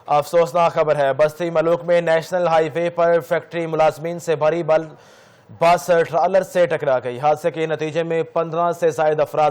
افسوسناک خبر ہے، بستی ملوک میں نیشنل ہائی وے پر فیکٹری ملازمین سے بھری بس ٹرالر سے ٹکرا گئی۔ حادثے کے نتیجے میں 15 سے زائد افراد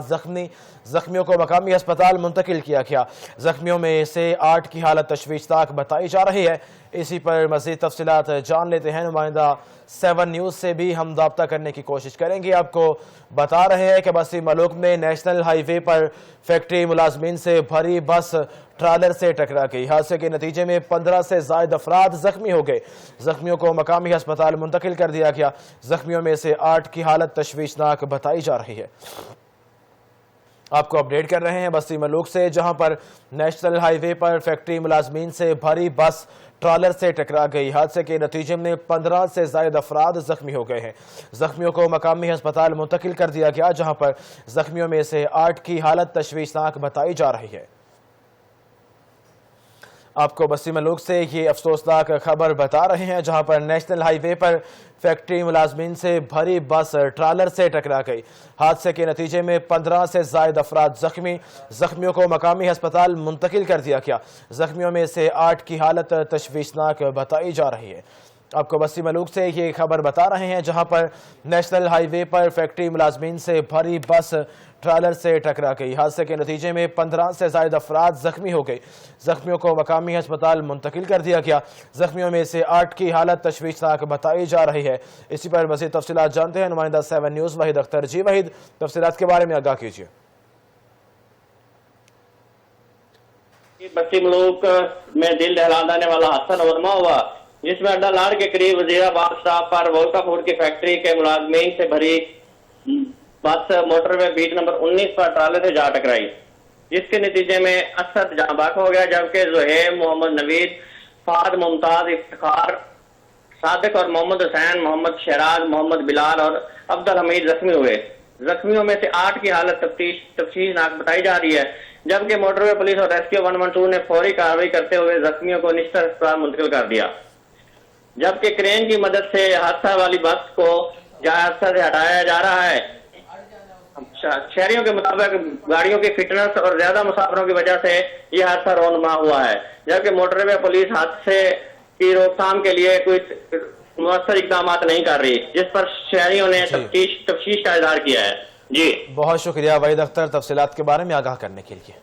زخمیوں کو مقامی ہسپتال منتقل کیا گیا۔ زخمیوں میں سے 8 کی حالت تشویشناک بتائی جا رہی ہے۔ اسی پر مزید تفصیلات جان لیتے ہیں، نمائندہ 7 نیوز سے بھی ہم رابطہ کرنے کی کوشش کریں گے۔ آپ کو بتا رہے ہیں کہ بستی ملوک میں نیشنل ہائی وے پر فیکٹری ملازمین سے بھری بس ٹرالر سے ٹکرا گئی۔ حادثے کے نتیجے میں 15 سے زائد افراد زخمی ہو گئے۔ زخمیوں کو مقامی ہسپتال منتقل کر دیا گیا۔ زخمیوں میں سے 8 کی حالت تشویشناک بتائی جا رہی ہے۔ آپ کو اپڈیٹ کر رہے ہیں بستی ملوک سے، جہاں پر نیشنل ہائی وے پر فیکٹری ملازمین سے بھری بس ٹرالر سے ٹکرا گئی۔ حادثے کے نتیجے میں 15 سے زائد افراد زخمی ہو گئے ہیں۔ زخمیوں کو مقامی ہسپتال منتقل کر دیا گیا، جہاں پر زخمیوں میں سے 8 کی حالت تشویشناک بتائی جا رہی ہے۔ آپ کو بستی ملوک سے یہ افسوسناک خبر بتا رہے ہیں، جہاں پر نیشنل ہائی وے پر فیکٹری ملازمین سے بھری بس ٹرالر سے ٹکرا گئی۔ حادثے کے نتیجے میں 15 سے زائد افراد زخمیوں کو مقامی ہسپتال منتقل کر دیا گیا۔ زخمیوں میں سے 8 کی حالت تشویشناک بتائی جا رہی ہے۔ آپ کو بستی ملوک سے یہ خبر بتا رہے ہیں، جہاں پر نیشنل ہائی وے پر فیکٹری ملازمین سے بھری بس ٹرالر سے ٹکرا گئی۔ حادثے کے نتیجے میں 15 سے زائد افراد زخمی ہو گئے۔ زخمیوں کو مقامی ہسپتال منتقل کر دیا گیا۔ زخمیوں میں سے 8 کی حالت تشویشناک بتائی جا رہی ہے۔ اسی پر مزید تفصیلات جانتے ہیں، نمائندہ 7 نیوز وحید اختر۔ جی وحید، تفصیلات کے بارے میں آگاہ کیجیے۔ بستی ملوک میں دل دہلا دینے والا حادثہ نورما ہوا، جس میں اڈا لاڑ کے قریب وزیر آباد سٹاپ پر وولکا فوڈ کی فیکٹری کے ملازمین سے بھری بس موٹر وے بیٹ نمبر 19 پر ٹرالے سے جا ٹکرائی، جس کے نتیجے میں اسد جاں بحق ہو گیا، جبکہ زہیب، محمد نوید، فہد، ممتاز، افتخار، صادق اور محمد حسین، محمد شہراز، محمد بلال اور عبد الحمید زخمی ہوئے۔ زخمیوں میں سے 8 کی حالت تشویشناک بتائی جا رہی ہے، جبکہ موٹر وے پولیس اور ریسکیو 112 نے فوری کارروائی کرتے ہوئے زخمیوں کو نشتر ہسپتال منتقل کر دیا، جبکہ کرین کی مدد سے حادثہ والی بس کو جائے حادثہ سے ہٹایا جا رہا ہے۔ شہریوں کے مطابق گاڑیوں کی فٹنس اور زیادہ مسافروں کی وجہ سے یہ حادثہ رونما ہوا ہے، جبکہ موٹر وے پولیس حادثے کی روک تھام کے لیے کوئی مؤثر اقدامات نہیں کر رہی، جس پر شہریوں نے تفتیش کا اظہار کیا ہے۔ جی بہت شکریہ وحید اختر، تفصیلات کے بارے میں آگاہ کرنے کے لیے۔